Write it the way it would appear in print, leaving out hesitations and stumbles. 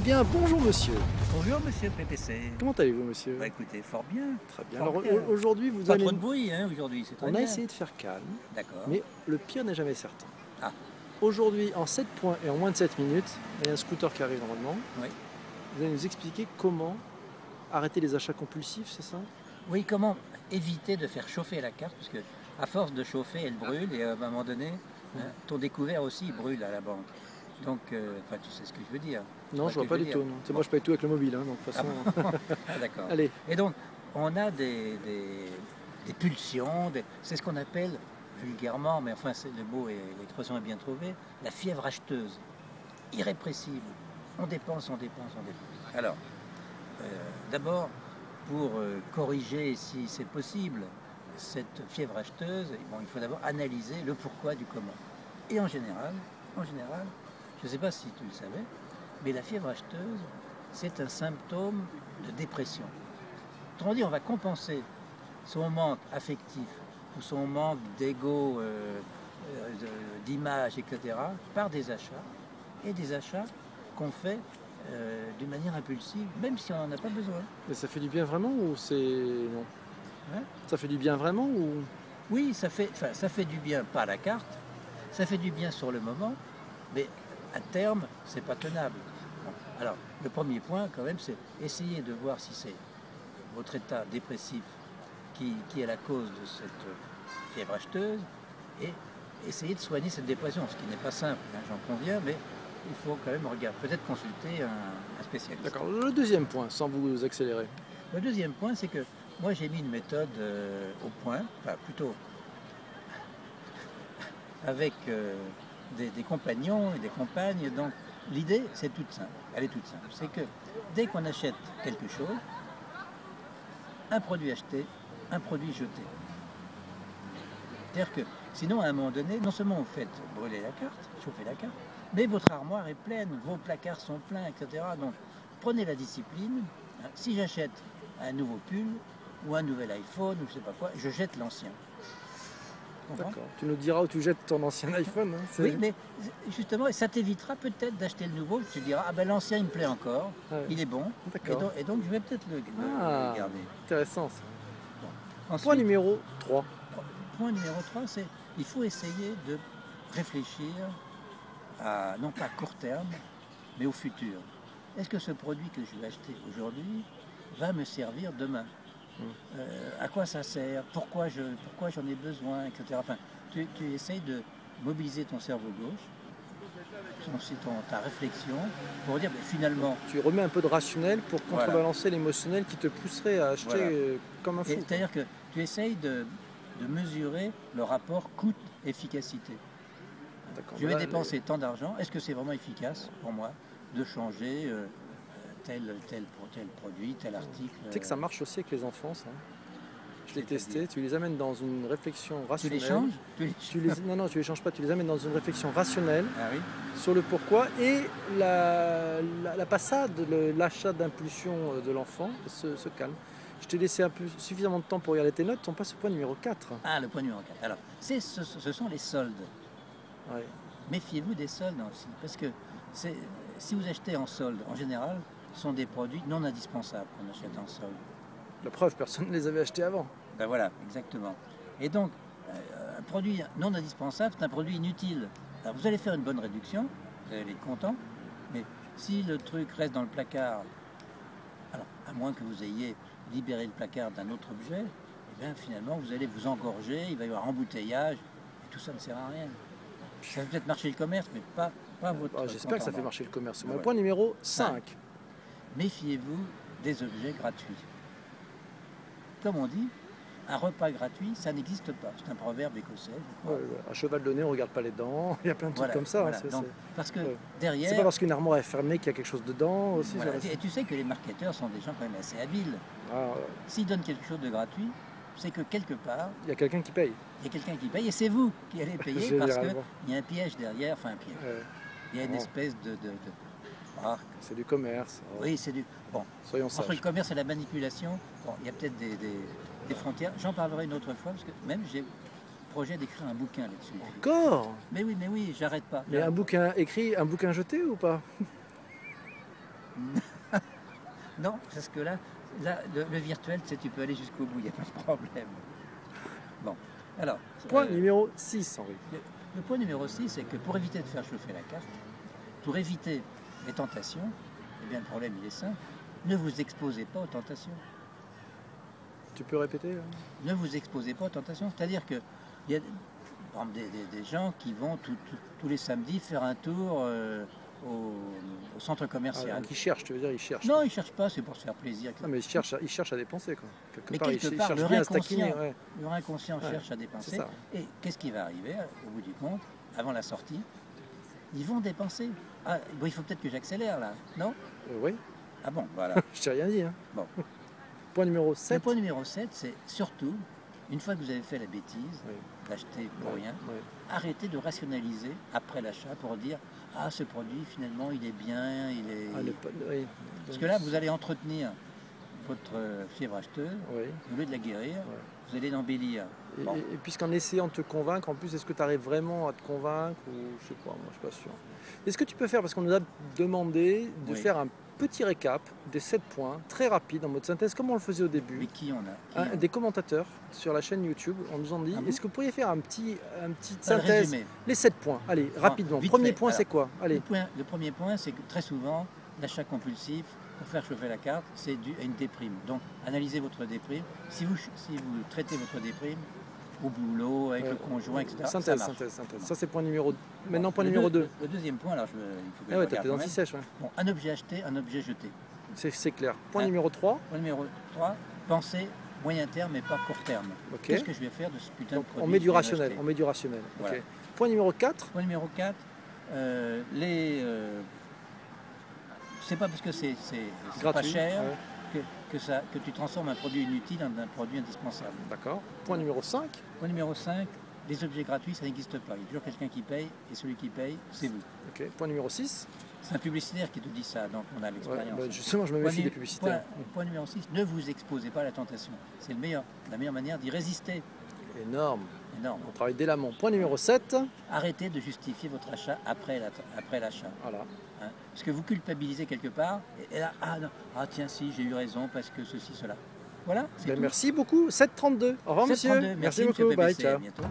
bien, bonjour monsieur. Bonjour monsieur PPC. Comment allez-vous monsieur? Bah écoutez, fort bien. Très bien. Fort Alors bien. aujourd'hui vous Pas allez... trop de bruit hein, aujourd'hui, c'est très On bien. a essayé de faire calme, D'accord. mais le pire n'est jamais certain. Ah. Aujourd'hui, en 7 points et en moins de 7 minutes, il y a un scooter qui arrive normalement. Oui. Vous allez nous expliquer comment arrêter les achats compulsifs, c'est ça? Oui, comment éviter de faire chauffer la carte, parce que à force de chauffer, elle brûle et à un moment donné, ton découvert aussi brûle à la banque. Donc, enfin, tu sais ce que je veux dire. Non, je vois pas du tout. Non. Moi, je paye tout avec le mobile, hein, donc de toute façon. Ah, d'accord. Allez. Et donc, on a des pulsions, c'est ce qu'on appelle vulgairement, mais enfin, le mot et l'expression est bien trouvée, la fièvre acheteuse, irrépressible. On dépense, on dépense, on dépense. Alors, d'abord, pour corriger, si c'est possible, cette fièvre acheteuse, bon, il faut d'abord analyser le pourquoi du comment. Et en général, je ne sais pas si tu le savais, mais la fièvre acheteuse, c'est un symptôme de dépression. Autrement dit, on va compenser son manque affectif ou son manque d'ego, d'image, etc., par des achats, et des achats qu'on fait d'une manière impulsive, même si on n'en a pas besoin. Mais ça fait du bien vraiment ou c'est... non Hein? Ça fait du bien vraiment ou... Oui, ça fait du bien, pas à la carte, ça fait du bien sur le moment, mais à terme, c'est pas tenable. Bon. Alors, le premier point, quand même, c'est essayer de voir si c'est votre état dépressif qui est la cause de cette fièvre acheteuse, et essayer de soigner cette dépression, ce qui n'est pas simple, hein, j'en conviens, mais il faut quand même regarder, peut-être consulter un spécialiste. D'accord. Le deuxième point, sans vous accélérer. Le deuxième point, c'est que moi j'ai mis une méthode au point, enfin plutôt avec des compagnons et des compagnes. Donc l'idée, c'est toute simple, elle est toute simple. C'est que dès qu'on achète quelque chose, un produit acheté, un produit jeté. C'est-à-dire que sinon, à un moment donné, non seulement vous faites brûler la carte, chauffer la carte, mais votre armoire est pleine, vos placards sont pleins, etc. Donc prenez la discipline. Si j'achète un nouveau pull ou un nouvel iPhone ou je sais pas quoi, je jette l'ancien. D'accord. Tu nous diras où tu jettes ton ancien iPhone. Hein, oui, mais justement, ça t'évitera peut-être d'acheter le nouveau. Tu diras, ah ben l'ancien il me plaît encore, ouais. Il est bon, et donc je vais peut-être le garder. Intéressant ça. Bon. Ensuite, point numéro 3. Point numéro 3, c'est il faut essayer de réfléchir à, non pas à court terme, mais au futur. Est-ce que ce produit que je vais acheter aujourd'hui va me servir demain? À quoi ça sert? Pourquoi j'en ai besoin, etc. Enfin, tu essayes de mobiliser ton cerveau gauche, ta réflexion, pour dire finalement... Tu remets un peu de rationnel pour contrebalancer l'émotionnel qui te pousserait à acheter comme un fou. C'est-à-dire que tu essayes de mesurer le rapport coût-efficacité. Je vais dépenser tant d'argent, est-ce que c'est vraiment efficace pour moi de changer tel produit, tel article? Tu sais que ça marche aussi avec les enfants, ça. Je l'ai testé, tu les amènes dans une réflexion rationnelle. Tu les changes? Non, tu les changes pas, tu les amènes dans une réflexion rationnelle sur le pourquoi et la passade, l'achat d'impulsion de l'enfant se calme. Je t'ai laissé suffisamment de temps pour regarder tes notes, on passe au point numéro 4. Ah, le point numéro 4. Alors, ce sont les soldes. Ouais. Méfiez-vous des soldes aussi, parce que si vous achetez en solde, en général, ce sont des produits non indispensables qu'on achète en solde. La preuve, personne ne les avait achetés avant. Ben voilà, exactement. Et donc, un produit non indispensable, c'est un produit inutile. Alors vous allez faire une bonne réduction, vous allez être content, mais si le truc reste dans le placard, alors à moins que vous ayez libéré le placard d'un autre objet, eh bien finalement vous allez vous engorger, il va y avoir embouteillage, et tout ça ne sert à rien. Ça fait peut-être marcher le commerce, mais pas votre... J'espère que ça fait marcher le commerce. Mon point numéro 5. Méfiez-vous des objets gratuits. Comme on dit, un repas gratuit, ça n'existe pas. C'est un proverbe écossais. Un cheval de nez, on ne regarde pas les dents. Il y a plein de trucs comme ça. Voilà. Donc, parce que derrière... C'est pas parce qu'une armoire est fermée qu'il y a quelque chose dedans aussi. Et tu sais que les marketeurs sont des gens quand même assez habiles. S'ils donnent quelque chose de gratuit, c'est que quelque part... Il y a quelqu'un qui paye. Il y a quelqu'un qui paye et c'est vous qui allez payer parce qu'il y a un piège derrière, enfin un piège. Il y a une espèce de c'est du commerce. Oui, c'est du... Bon, soyons sages. Entre le commerce et la manipulation, bon, il y a peut-être des frontières. J'en parlerai une autre fois, parce que même j'ai projet d'écrire un bouquin là-dessus. Encore? Mais oui, j'arrête pas. Mais un bouquin écrit, un bouquin jeté ou pas? Non, parce que là le virtuel, tu sais, tu peux aller jusqu'au bout, il n'y a pas de problème. Bon, alors... Point numéro 6, Henri. Le point numéro 6, c'est que pour éviter de faire chauffer la carte, pour éviter les tentations, eh bien le problème il est simple, ne vous exposez pas aux tentations. Tu peux répéter? Ne vous exposez pas aux tentations, c'est-à-dire que il y a par exemple, des gens qui vont tous les samedis faire un tour au centre commercial. Donc ils cherchent, tu veux dire, ils cherchent? Non, ils ne cherchent pas, c'est pour se faire plaisir. Non, mais ils cherchent à dépenser, quoi. Mais quelque part, leur inconscient cherche à dépenser. Et qu'est-ce qui va arriver au bout du compte, avant la sortie? Ils vont dépenser. Ah, bon, il faut peut-être que j'accélère là, non? Oui. Ah bon, voilà. Je t'ai rien dit. Hein. Bon. Point numéro 7. Le point numéro 7, c'est surtout, une fois que vous avez fait la bêtise, d'acheter pour rien, arrêtez de rationaliser après l'achat pour dire « Ah, ce produit, finalement, il est bien, il est... Parce que là, vous allez entretenir votre fièvre acheteuse, au lieu de la guérir, vous allez l'embellir. Bon. Et puisqu'en essayant de te convaincre, en plus, est-ce que tu arrives vraiment à te convaincre ou je sais pas, moi je suis pas sûr. Est-ce que tu peux faire, parce qu'on nous a demandé de faire un petit récap des 7 points, très rapide, en mode synthèse, comme on le faisait au début. Mais qui on a Des commentateurs sur la chaîne YouTube, on nous a dit, est-ce que vous pourriez faire un petit synthèse, les 7 points, allez, rapidement. Premier point, c'est quoi? Allez. Le premier point, c'est que très souvent, l'achat compulsif, pour faire chauffer la carte, c'est dû à une déprime. Donc, analysez votre déprime. Si vous traitez votre déprime, au boulot, avec le conjoint, etc. Synthèse. Ça, c'est point numéro 2. Maintenant, point numéro 2. Le deuxième point, alors il faut que je regarde. T'as tes anti-sèches, Bon, un objet acheté, un objet jeté. C'est clair. Point numéro 3. Point numéro 3, pensez moyen terme mais pas court terme. Qu'est-ce que je vais faire de ce putain de produit? On met du rationnel. Voilà. Point numéro 4. Point numéro 4, c'est pas parce que c'est pas cher que tu transformes un produit inutile en un produit indispensable. D'accord. Point numéro 5. Point numéro 5, les objets gratuits, ça n'existe pas. Il y a toujours quelqu'un qui paye, et celui qui paye, c'est vous. Ok. Point numéro 6. C'est un publicitaire qui te dit ça, donc on a l'expérience. Justement, je me méfie des publicitaires. Point numéro 6, ne vous exposez pas à la tentation. C'est la meilleure manière d'y résister. Énorme. On travaille dès l'amont. Point numéro 7. Arrêtez de justifier votre achat après l'achat. Voilà. Hein? Parce que vous culpabilisez quelque part, et là, tiens, si, j'ai eu raison, parce que ceci, cela. Voilà. Merci beaucoup. 7,32. Au revoir, monsieur. Merci beaucoup. Bye, ciao. À bientôt.